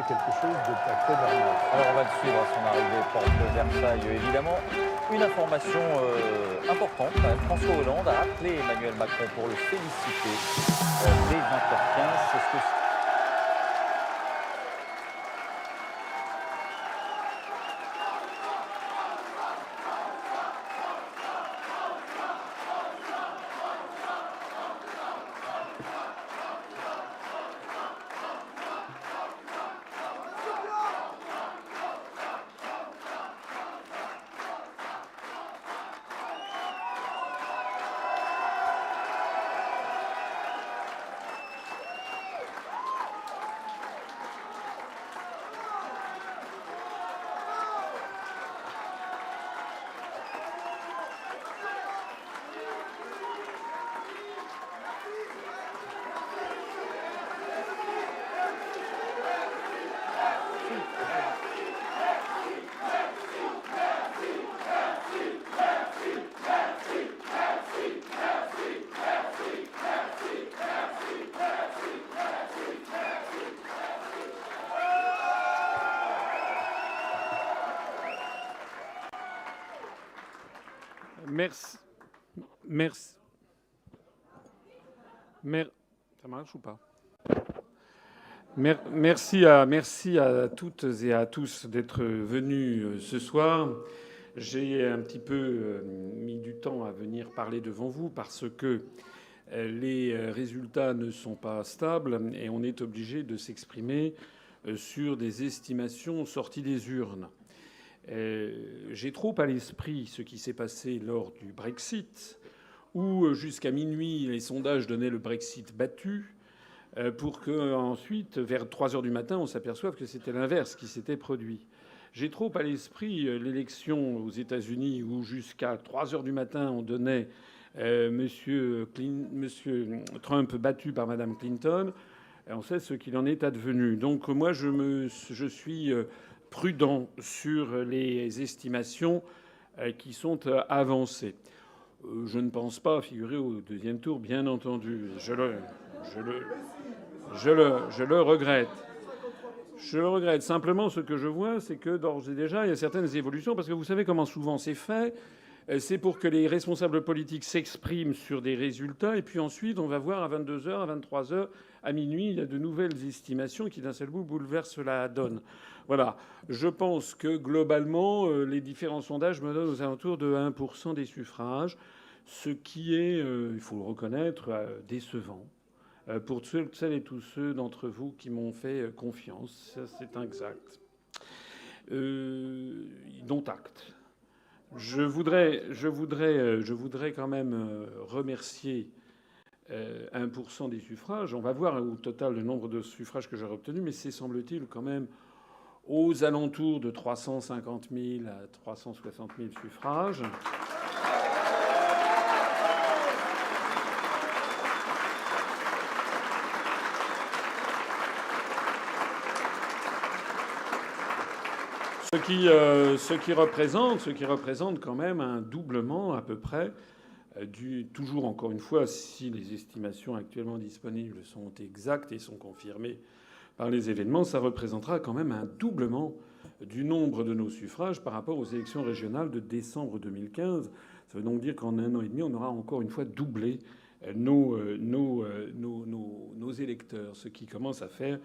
quelque chose de tout à fait normal. Alors on va le suivre à son arrivée, porte de Versailles. Évidemment, une information importante quand même. François Hollande a appelé Emmanuel Macron pour le féliciter dès 20h15. C'est ce que Merci. Ça marche ou pas? Merci à toutes et à tous d'être venus ce soir. J'ai un petit peu mis du temps à venir parler devant vous parce que les résultats ne sont pas stables et on est obligé de s'exprimer sur des estimations sorties des urnes. J'ai trop à l'esprit ce qui s'est passé lors du Brexit, où jusqu'à minuit les sondages donnaient le Brexit battu, pour qu'ensuite, vers 3 heures du matin, on s'aperçoive que c'était l'inverse qui s'était produit. J'ai trop à l'esprit l'élection aux États-Unis, où jusqu'à 3 heures du matin on donnait Monsieur Trump battu par Madame Clinton. On sait ce qu'il en est advenu. Donc moi je suis prudent sur les estimations qui sont avancées. Je ne pense pas figurer au deuxième tour, bien entendu. Je le regrette. Je le regrette. Simplement, ce que je vois, c'est que d'ores et déjà, il y a certaines évolutions, parce que vous savez comment souvent c'est fait. C'est pour que les responsables politiques s'expriment sur des résultats, et puis ensuite, on va voir à 22 heures, à 23 heures, à minuit, il y a de nouvelles estimations qui, d'un seul coup, bouleversent la donne. Voilà. Je pense que, globalement, les différents sondages me donnent aux alentours de 1% des suffrages, ce qui est, il faut le reconnaître, décevant. Pour celles et tous ceux d'entre vous qui m'ont fait confiance, ça c'est exact. Dont acte. Je voudrais quand même remercier 1% des suffrages. On va voir au total le nombre de suffrages que j'aurai obtenus, mais c'est, semble-t-il, quand même aux alentours de 350 000 à 360 000 suffrages. Ce qui représente quand même un doublement à peu près toujours encore une fois, si les estimations actuellement disponibles sont exactes et sont confirmées par les événements, ça représentera quand même un doublement du nombre de nos suffrages par rapport aux élections régionales de décembre 2015. Ça veut donc dire qu'en 1 an et demi, on aura encore une fois doublé nos électeurs, ce qui commence à faire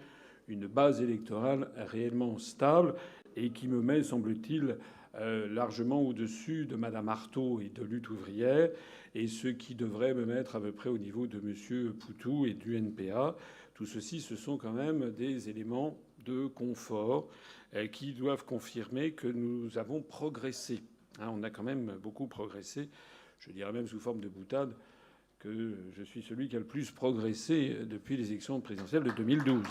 une base électorale réellement stable et qui me met, semble-t-il, largement au-dessus de Madame Arthaud et de Lutte ouvrière, et ce qui devrait me mettre à peu près au niveau de Monsieur Poutou et du NPA. Tout ceci, ce sont quand même des éléments de confort qui doivent confirmer que nous avons progressé. On a quand même beaucoup progressé. Je dirais même sous forme de boutade que je suis celui qui a le plus progressé depuis les élections présidentielles de 2012.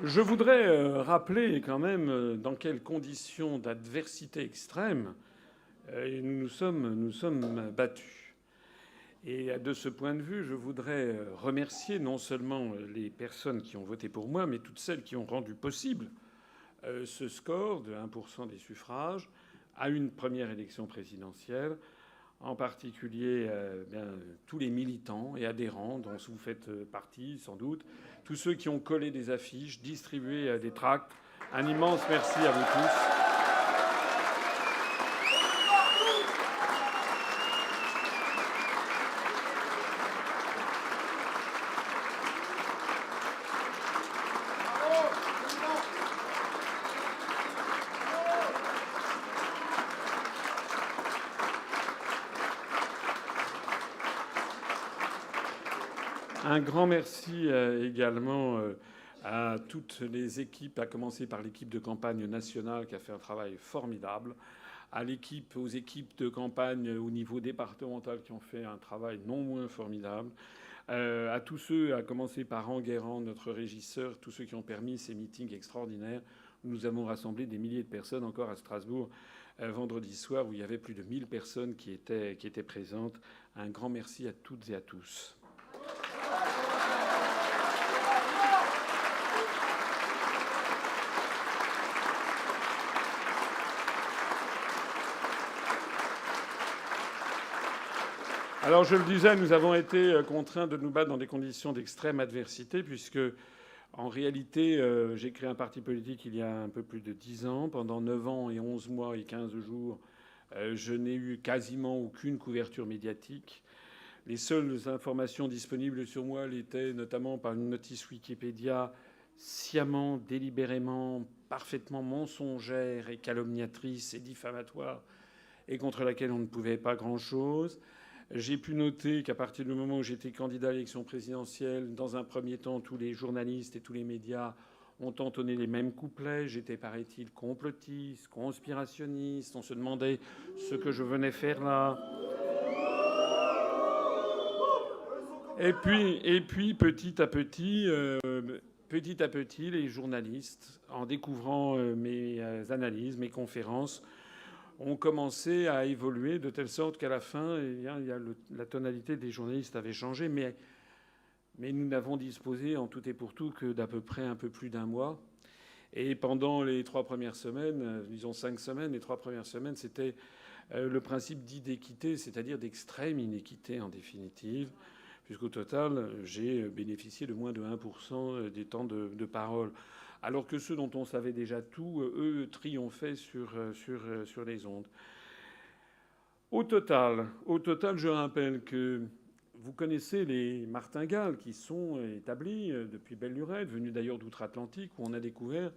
Je voudrais rappeler quand même dans quelles conditions d'adversité extrême nous sommes battus. Et de ce point de vue, je voudrais remercier non seulement les personnes qui ont voté pour moi, mais toutes celles qui ont rendu possible ce score de 1% des suffrages à une première élection présidentielle, en particulier tous les militants et adhérents dont vous faites partie sans doute, tous ceux qui ont collé des affiches, distribué des tracts. Un immense merci à vous tous. Un grand merci également à toutes les équipes, à commencer par l'équipe de campagne nationale qui a fait un travail formidable, aux équipes de campagne au niveau départemental qui ont fait un travail non moins formidable, à tous ceux, à commencer par Enguerrand, notre régisseur, tous ceux qui ont permis ces meetings extraordinaires. Nous avons rassemblé des milliers de personnes encore à Strasbourg vendredi soir où il y avait plus de 1000 personnes qui étaient présentes. Un grand merci à toutes et à tous. Alors je le disais, nous avons été contraints de nous battre dans des conditions d'extrême adversité puisque, en réalité, j'ai créé un parti politique il y a un peu plus de 10 ans. Pendant 9 ans et 11 mois et 15 jours, je n'ai eu quasiment aucune couverture médiatique. Les seules informations disponibles sur moi l'étaient notamment par une notice Wikipédia sciemment, délibérément, parfaitement mensongère et calomniatrice et diffamatoire et contre laquelle on ne pouvait pas grand-chose. J'ai pu noter qu'à partir du moment où j'étais candidat à l'élection présidentielle, dans un premier temps, tous les journalistes et tous les médias ont entonné les mêmes couplets. J'étais, paraît-il, complotiste, conspirationniste. On se demandait ce que je venais faire là. Et puis petit à petit, les journalistes, en découvrant mes analyses, mes conférences, ont commencé à évoluer de telle sorte qu'à la fin, la tonalité des journalistes avait changé. Mais nous n'avons disposé en tout et pour tout que d'à peu près un peu plus d'un mois. Et pendant les 3 premières semaines, disons 5 semaines, les 3 premières semaines, c'était le principe dit d'équité, c'est-à-dire d'extrême inéquité en définitive, puisqu'au total, j'ai bénéficié de moins de 1% des temps de parole. Alors que ceux dont on savait déjà tout, eux, triomphaient sur les ondes. Au total, je rappelle que vous connaissez les martingales qui sont établis depuis belle lurette, venus d'ailleurs d'outre-Atlantique, où on a découvert,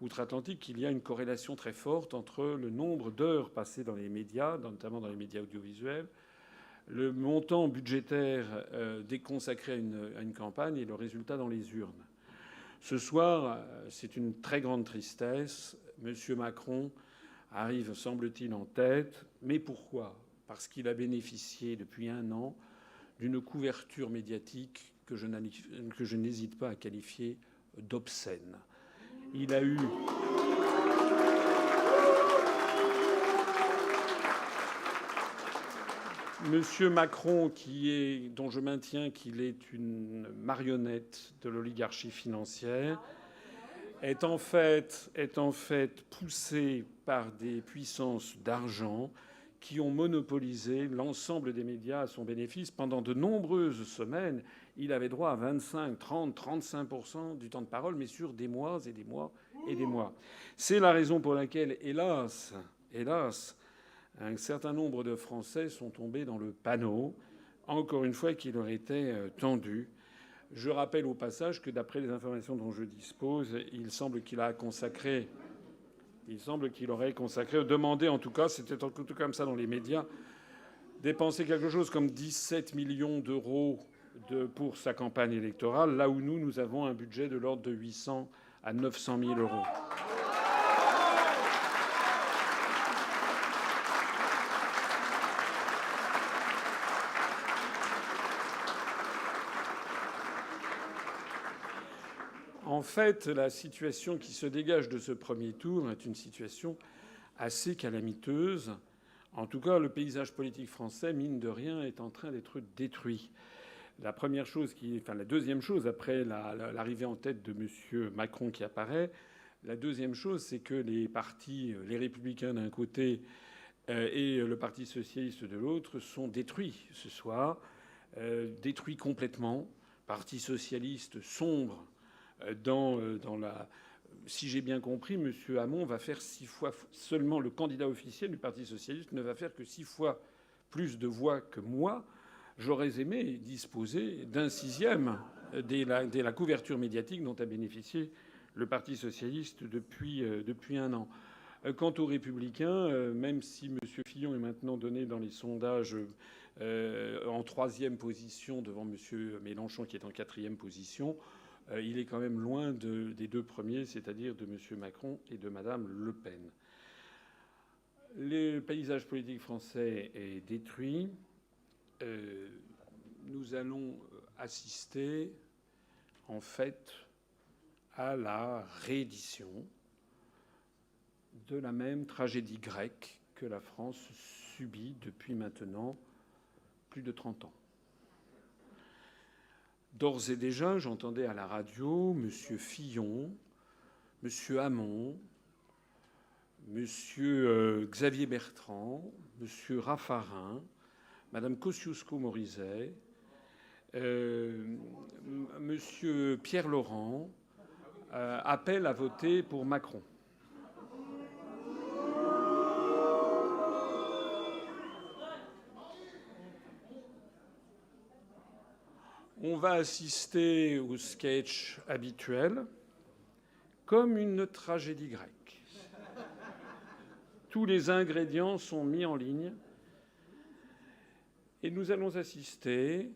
outre-Atlantique, qu'il y a une corrélation très forte entre le nombre d'heures passées dans les médias, notamment dans les médias audiovisuels, le montant budgétaire déconsacré à une campagne et le résultat dans les urnes. Ce soir, c'est une très grande tristesse. M. Macron arrive, semble-t-il, en tête. Mais pourquoi ? Parce qu'il a bénéficié depuis 1 an d'une couverture médiatique que je n'hésite pas à qualifier d'obscène. Il a eu... Monsieur Macron, dont je maintiens qu'il est une marionnette de l'oligarchie financière, est en fait poussé par des puissances d'argent qui ont monopolisé l'ensemble des médias à son bénéfice. Pendant de nombreuses semaines, il avait droit à 25, 30, 35% du temps de parole, mais sur des mois et des mois et des mois. C'est la raison pour laquelle, hélas, un certain nombre de Français sont tombés dans le panneau, encore une fois, qui leur était tendu. Je rappelle au passage que, d'après les informations dont je dispose, il semble qu'il aurait consacré, demandé en tout cas, c'était tout comme ça dans les médias, dépenser quelque chose comme 17 millions d'euros pour sa campagne électorale, là où nous avons un budget de l'ordre de 800 à 900 000 euros. En fait, la situation qui se dégage de ce premier tour est une situation assez calamiteuse, En tout cas, le paysage politique français, mine de rien, est en train d'être détruit. La deuxième chose, après l'arrivée en tête de M. Macron qui apparaît, la deuxième chose, c'est que les partis, les Républicains d'un côté et le Parti socialiste de l'autre, sont détruits ce soir, détruits complètement. Parti socialiste sombre dans la... Si j'ai bien compris, M. Hamon va faire 6 fois seulement, le candidat officiel du Parti socialiste ne va faire que 6 fois plus de voix que moi. J'aurais aimé disposer d'un 6e dès la couverture médiatique dont a bénéficié le Parti socialiste depuis 1 an. Quant aux Républicains, même si M. Fillon est maintenant donné dans les sondages en 3e position devant M. Mélenchon qui est en 4e position, il est quand même loin des 2 premiers, c'est-à-dire de M. Macron et de Mme Le Pen. Le paysage politique français est détruit. Nous allons assister en fait à la réédition de la même tragédie grecque que la France subit depuis maintenant plus de 30 ans. D'ores et déjà, j'entendais à la radio M. Fillon, M. Hamon, M. Xavier Bertrand, M. Raffarin, Mme Kosciusko-Morizet, M. Pierre Laurent appellent à voter pour Macron. On va assister au sketch habituel comme une tragédie grecque. Tous les ingrédients sont mis en ligne et nous allons assister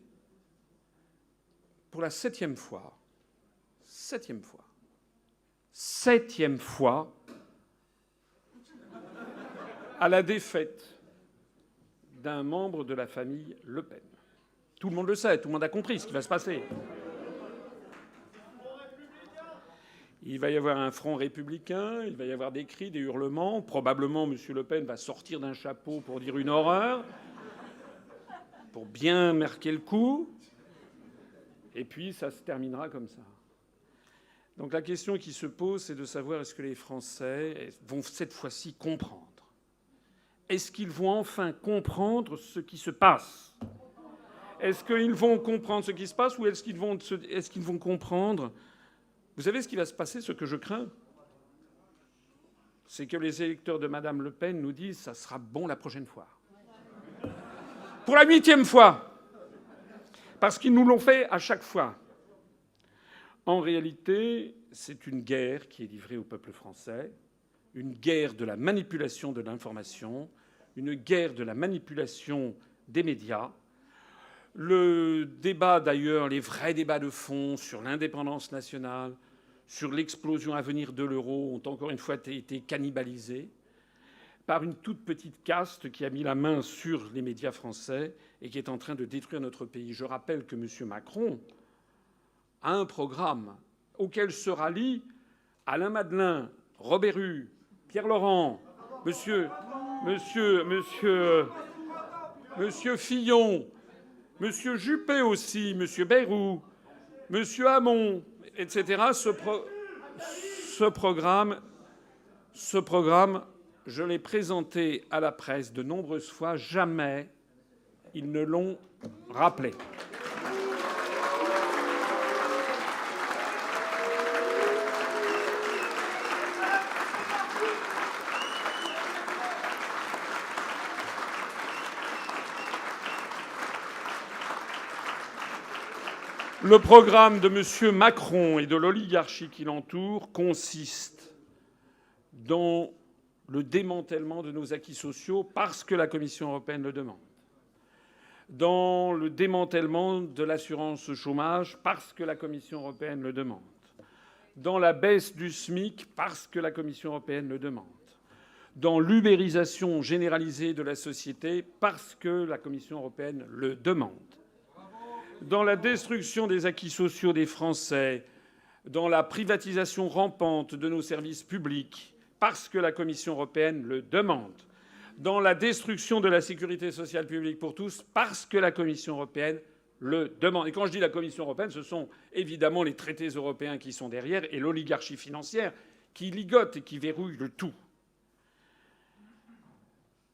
pour la 7e fois, à la défaite d'un membre de la famille Le Pen. Tout le monde le sait, tout le monde a compris ce qui va se passer. Il va y avoir un front républicain, il va y avoir des cris, des hurlements. Probablement, M. Le Pen va sortir d'un chapeau pour dire une horreur, pour bien marquer le coup. Et puis, ça se terminera comme ça. Donc la question qui se pose, c'est de savoir est-ce que les Français vont cette fois-ci comprendre. Est-ce qu'ils vont enfin comprendre ce qui se passe ? Est-ce qu'ils vont comprendre ce qui se passe ou est-ce qu'ils vont comprendre... Vous savez ce qui va se passer, ce que je crains ? C'est que les électeurs de Mme Le Pen nous disent « ça sera bon la prochaine fois ». Pour la 8e fois. Parce qu'ils nous l'ont fait à chaque fois. En réalité, c'est une guerre qui est livrée au peuple français, une guerre de la manipulation de l'information, une guerre de la manipulation des médias. Le débat, d'ailleurs, les vrais débats de fond sur l'indépendance nationale, sur l'explosion à venir de l'euro, ont encore une fois été cannibalisés par une toute petite caste qui a mis la main sur les médias français et qui est en train de détruire notre pays. Je rappelle que M. Macron a un programme auquel se rallient Alain Madelin, Robert Hue, Pierre Laurent, Monsieur Fillon, M. Juppé aussi, M. Bayrou, M. Hamon, etc. Ce programme, je l'ai présenté à la presse de nombreuses fois. Jamais ils ne l'ont rappelé. Le programme de M. Macron et de l'oligarchie qui l'entoure consiste dans le démantèlement de nos acquis sociaux parce que la Commission européenne le demande, dans le démantèlement de l'assurance chômage parce que la Commission européenne le demande, dans la baisse du SMIC parce que la Commission européenne le demande, dans l'ubérisation généralisée de la société parce que la Commission européenne le demande, dans la destruction des acquis sociaux des Français, dans la privatisation rampante de nos services publics, parce que la Commission européenne le demande, dans la destruction de la sécurité sociale publique pour tous parce que la Commission européenne le demande. Et quand je dis la Commission européenne, ce sont évidemment les traités européens qui sont derrière et l'oligarchie financière qui ligote et qui verrouille le tout.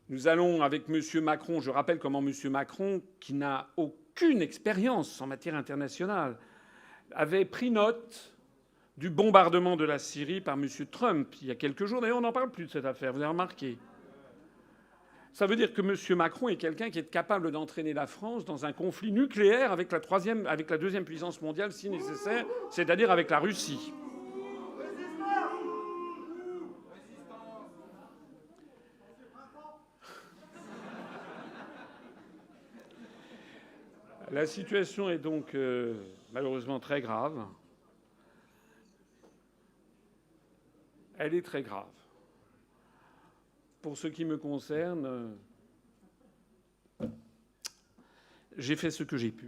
Nous allons avec M. Macron, je rappelle comment M. Macron, qui n'a aucune expérience en matière internationale, avait pris note du bombardement de la Syrie par M. Trump il y a quelques jours. D'ailleurs, on n'en parle plus de cette affaire, vous avez remarqué. Ça veut dire que M. Macron est quelqu'un qui est capable d'entraîner la France dans un conflit nucléaire avec la deuxième puissance mondiale si nécessaire, c'est-à-dire avec la Russie. La situation est donc malheureusement très grave. Elle est très grave. Pour ce qui me concerne, j'ai fait ce que j'ai pu.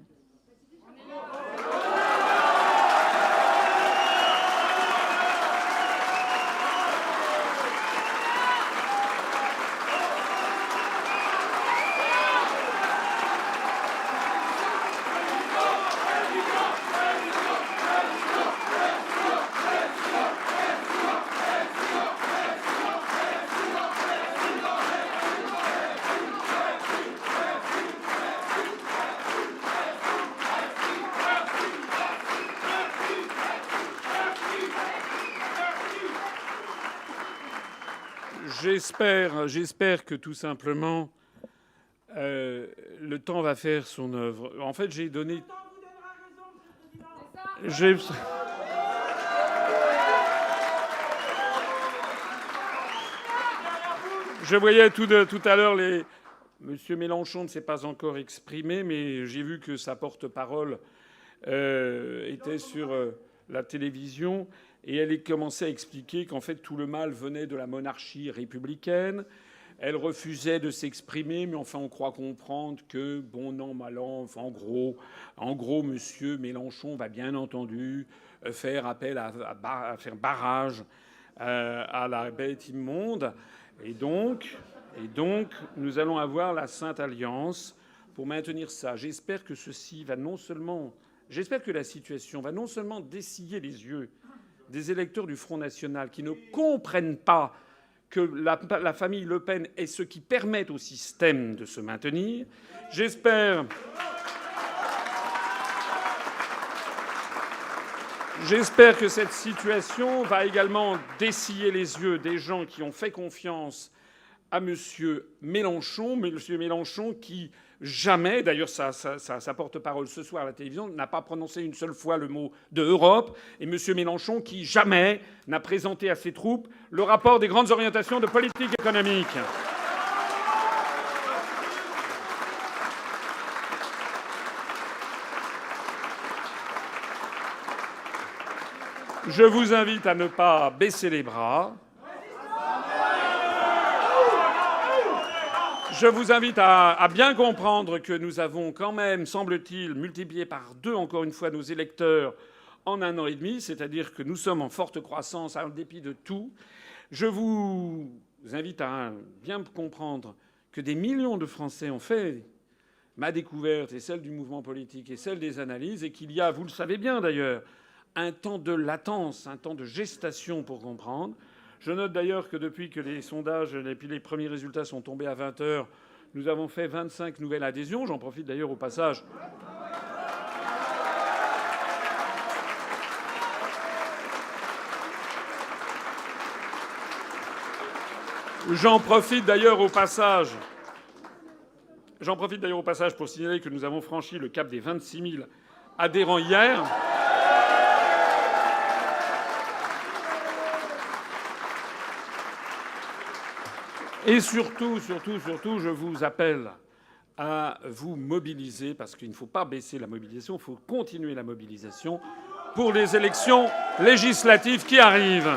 J'espère que tout simplement le temps va faire son œuvre. En fait, j'ai donné. Je voyais tout à l'heure les. Monsieur Mélenchon ne s'est pas encore exprimé, mais j'ai vu que sa porte-parole était sur la télévision. Et elle commençait à expliquer qu'en fait tout le mal venait de la monarchie républicaine. Elle refusait de s'exprimer, mais enfin on croit comprendre que bon an mal an, enfin en gros, Monsieur Mélenchon va bien entendu faire appel à faire barrage à la bête immonde. Et donc nous allons avoir la Sainte Alliance pour maintenir ça. J'espère que la situation va non seulement dessiller les yeux des électeurs du Front national qui ne comprennent pas que la famille Le Pen est ce qui permet au système de se maintenir. J'espère que cette situation va également dessiller les yeux des gens qui ont fait confiance à M. Mélenchon, mais M. Mélenchon qui jamais, d'ailleurs sa porte-parole ce soir à la télévision, n'a pas prononcé une seule fois le mot de Europe, et M. Mélenchon qui jamais n'a présenté à ses troupes le rapport des grandes orientations de politique économique. Je vous invite à ne pas baisser les bras. Je vous invite à bien comprendre que nous avons quand même, semble-t-il, multiplié par 2, encore une fois, nos électeurs en 1 an et demi, c'est-à-dire que nous sommes en forte croissance en dépit de tout. Je vous invite à bien comprendre que des millions de Français ont fait ma découverte et celle du mouvement politique et celle des analyses, et qu'il y a, vous le savez bien d'ailleurs, un temps de latence, un temps de gestation pour comprendre. Je note d'ailleurs que depuis que les sondages et puis les premiers résultats sont tombés à 20 h, nous avons fait 25 nouvelles adhésions. J'en profite d'ailleurs au passage. J'en profite d'ailleurs au passage pour signaler que nous avons franchi le cap des 26 000 adhérents hier. Et surtout, je vous appelle à vous mobiliser, parce qu'il ne faut pas baisser la mobilisation, il faut continuer la mobilisation pour les élections législatives qui arrivent.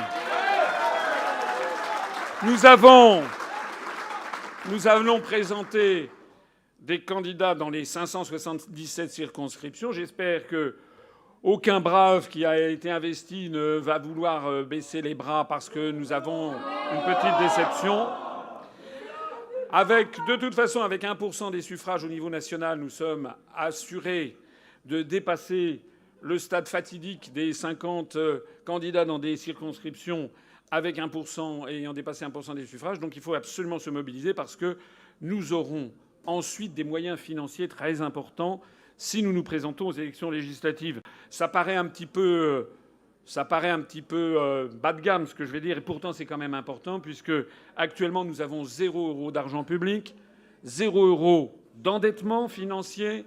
Nous allons présenter des candidats dans les 577 circonscriptions. J'espère que aucun brave qui a été investi ne va vouloir baisser les bras parce que nous avons une petite déception. De toute façon, avec 1% des suffrages au niveau national, nous sommes assurés de dépasser le stade fatidique des 50 candidats dans des circonscriptions avec 1% et ayant dépassé 1% des suffrages. Donc il faut absolument se mobiliser parce que nous aurons ensuite des moyens financiers très importants si nous nous présentons aux élections législatives. Ça paraît un petit peu bas de gamme ce que je vais dire, et pourtant c'est quand même important puisque actuellement nous avons 0 € d'argent public, 0 € d'endettement financier.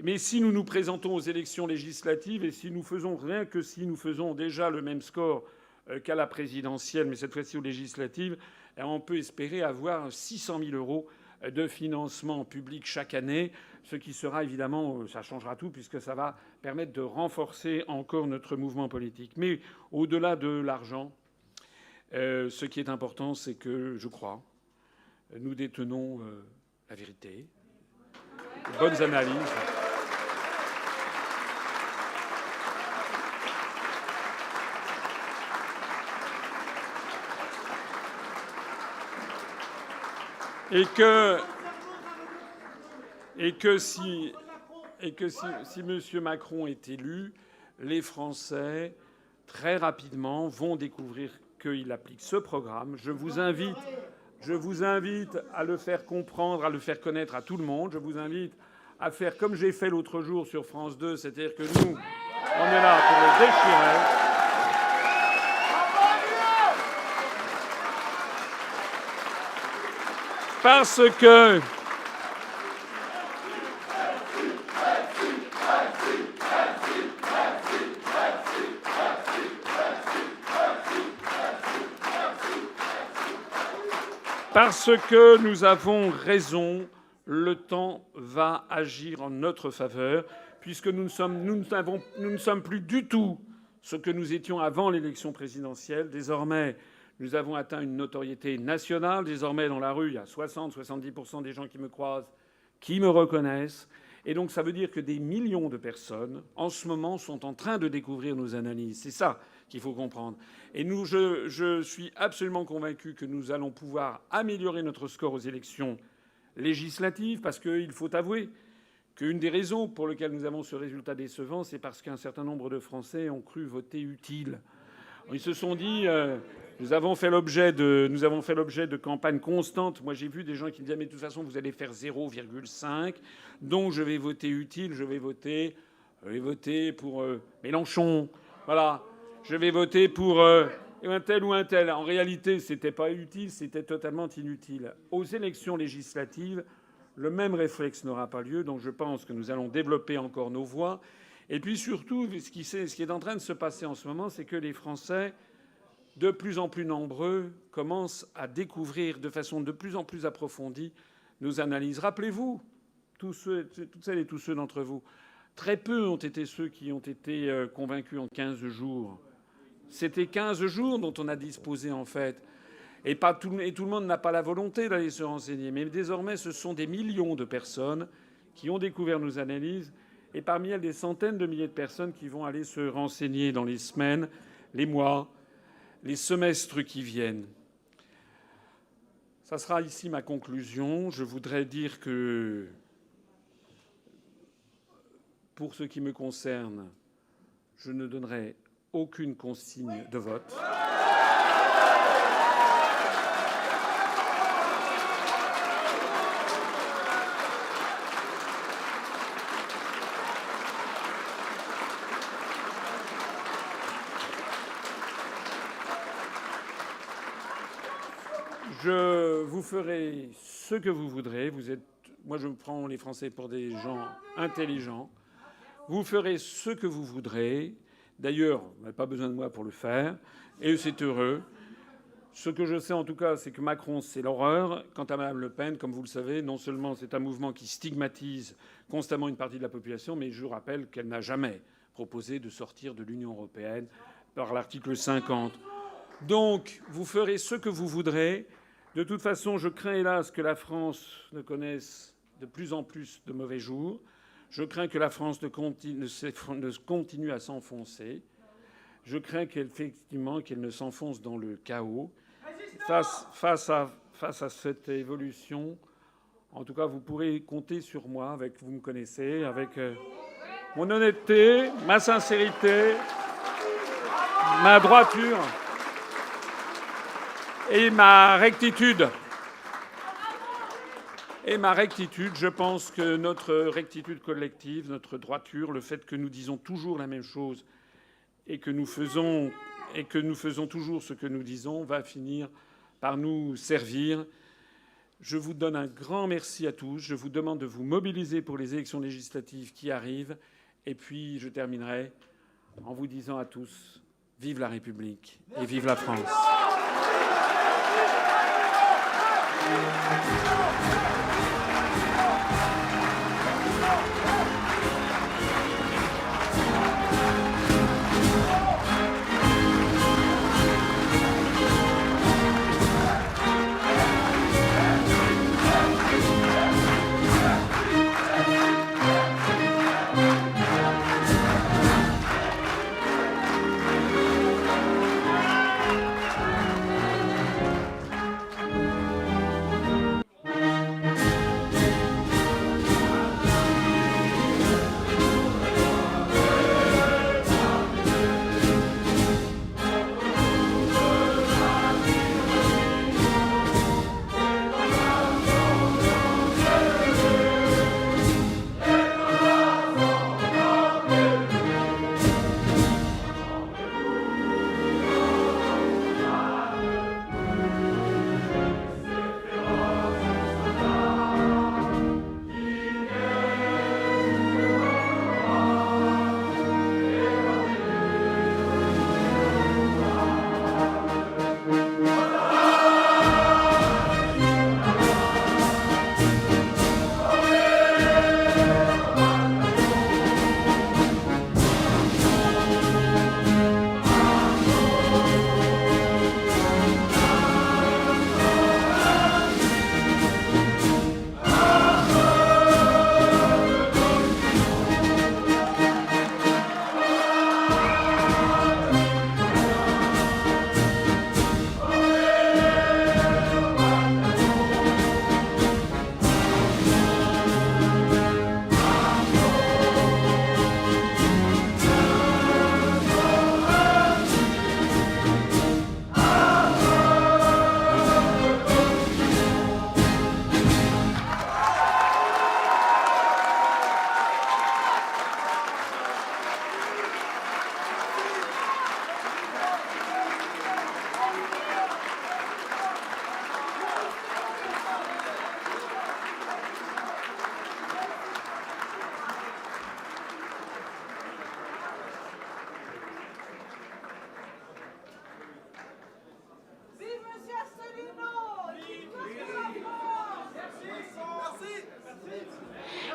Mais si nous nous présentons aux élections législatives et si nous faisons déjà le même score qu'à la présidentielle, mais cette fois-ci aux législatives, on peut espérer avoir 600 000 € de financement public chaque année, ce qui sera évidemment, ça changera tout puisque ça va permettre de renforcer encore notre mouvement politique. Mais au-delà de l'argent, ce qui est important, c'est que, je crois, nous détenons la vérité, de bonnes analyses. Et que si M. Macron est élu, les Français, très rapidement, vont découvrir qu'il applique ce programme. Je vous invite à le faire comprendre, à le faire connaître à tout le monde. Je vous invite à faire comme j'ai fait l'autre jour sur France 2, c'est-à-dire que nous, on est là pour le déchirer. Parce que nous avons raison, le temps va agir en notre faveur, puisque nous ne sommes plus du tout ce que nous étions avant l'élection présidentielle. Désormais, nous avons atteint une notoriété nationale. Désormais, dans la rue, il y a 60-70% des gens qui me croisent, qui me reconnaissent. Et donc, ça veut dire que des millions de personnes, en ce moment, sont en train de découvrir nos analyses. C'est ça qu'il faut comprendre. Et je suis absolument convaincu que nous allons pouvoir améliorer notre score aux élections législatives, parce qu'il faut avouer qu'une des raisons pour lesquelles nous avons ce résultat décevant, c'est parce qu'un certain nombre de Français ont cru voter utile. Ils se sont dit nous avons fait l'objet de campagnes constantes. Moi, j'ai vu des gens qui disaient mais de toute façon, vous allez faire 0,5, donc je vais voter utile, je vais voter pour Mélenchon. Voilà. Je vais voter pour un tel ou un tel. En réalité, c'était pas utile, c'était totalement inutile. Aux élections législatives, le même réflexe n'aura pas lieu, donc je pense que nous allons développer encore nos voix. Et puis surtout, ce qui est en train de se passer en ce moment, c'est que les Français, de plus en plus nombreux, commencent à découvrir de façon de plus en plus approfondie nos analyses. Rappelez-vous, toutes celles et tous ceux d'entre vous, très peu ont été ceux qui ont été convaincus en 15 jours. C'était 15 jours dont on a disposé, en fait. Et tout le monde n'a pas la volonté d'aller se renseigner. Mais désormais, ce sont des millions de personnes qui ont découvert nos analyses. Et parmi elles, des centaines de milliers de personnes qui vont aller se renseigner dans les semaines, les mois, les semestres qui viennent. Ça sera ici ma conclusion. Je voudrais dire que, pour ce qui me concerne, je ne donnerai aucune consigne de vote. Je vous ferai ce que vous voudrez. Moi, je prends les Français pour des gens intelligents. Vous ferez ce que vous voudrez. D'ailleurs, vous n'avez pas besoin de moi pour le faire. Et c'est heureux. Ce que je sais en tout cas, c'est que Macron, c'est l'horreur. Quant à Mme Le Pen, comme vous le savez, non seulement c'est un mouvement qui stigmatise constamment une partie de la population, mais je vous rappelle qu'elle n'a jamais proposé de sortir de l'Union européenne par l'article 50. Donc, vous ferez ce que vous voudrez. De toute façon, je crains hélas que la France ne connaisse de plus en plus de mauvais jours. Je crains que la France continue à s'enfoncer. Je crains qu'effectivement qu'elle ne s'enfonce dans le chaos. Face face à cette évolution. En tout cas, vous pourrez compter sur moi, vous me connaissez, avec mon honnêteté, ma sincérité, ma droiture et ma rectitude. Je pense que notre rectitude collective, notre droiture, le fait que nous disons toujours la même chose et que nous faisons toujours ce que nous disons, va finir par nous servir. Je vous donne un grand merci à tous. Je vous demande de vous mobiliser pour les élections législatives qui arrivent. Et puis, je terminerai en vous disant à tous, vive la République et vive la France.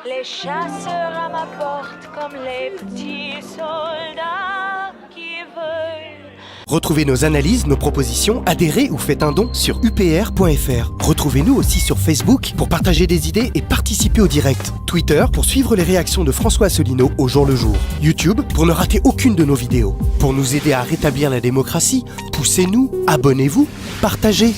Les chasseurs à ma porte comme les petits soldats qui veulent. Retrouvez nos analyses, nos propositions, adhérez ou faites un don sur upr.fr. Retrouvez-nous aussi sur Facebook pour partager des idées et participer au direct. Twitter pour suivre les réactions de François Asselineau au jour le jour. YouTube pour ne rater aucune de nos vidéos. Pour nous aider à rétablir la démocratie, poussez-nous, abonnez-vous, partagez.